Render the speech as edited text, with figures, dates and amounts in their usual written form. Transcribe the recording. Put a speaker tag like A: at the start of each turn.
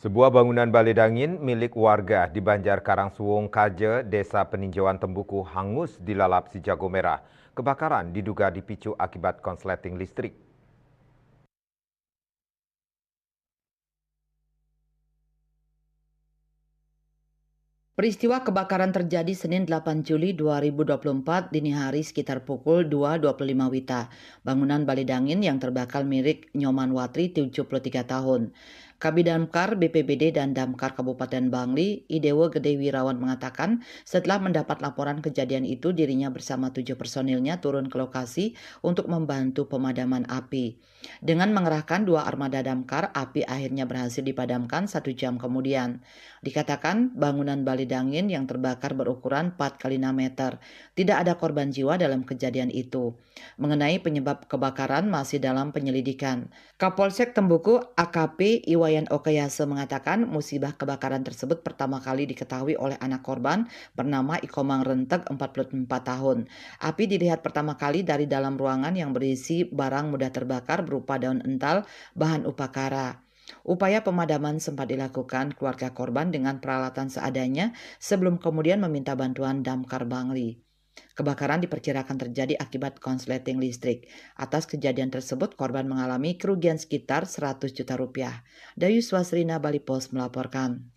A: Sebuah bangunan Baledangin milik warga di Banjar Karangsuwung Kaje, Desa Peninjauan Tembuku hangus dilalap si jago merah. Kebakaran diduga dipicu akibat konsleting listrik.
B: Peristiwa kebakaran terjadi Senin 8 Juli 2024 dini hari sekitar pukul 2.25 WITA. Bangunan Baledangin yang terbakar milik Nyoman Watri 73 tahun. Kabidamkar BPBD dan Damkar Kabupaten Bangli, Idewo Gede Wirawan mengatakan setelah mendapat laporan kejadian itu dirinya bersama 7 personilnya turun ke lokasi untuk membantu pemadaman api. Dengan mengerahkan 2 armada damkar, api akhirnya berhasil dipadamkan 1 jam kemudian. Dikatakan bangunan Baledangin yang terbakar berukuran 4 kali 6 meter. Tidak ada korban jiwa dalam kejadian itu. Mengenai penyebab kebakaran masih dalam penyelidikan. Kapolsek Tembuku AKP Iwayan Okayase mengatakan musibah kebakaran tersebut pertama kali diketahui oleh anak korban bernama Ikomang Renteg 44 tahun. Api dilihat pertama kali dari dalam ruangan yang berisi barang mudah terbakar berupa daun ental, bahan upakara. Upaya pemadaman sempat dilakukan keluarga korban dengan peralatan seadanya sebelum kemudian meminta bantuan Damkar Bangli. Kebakaran diperkirakan terjadi akibat konsleting listrik. Atas kejadian tersebut, korban mengalami kerugian sekitar 100 juta rupiah. Dayu Swasrina Bali Pos melaporkan.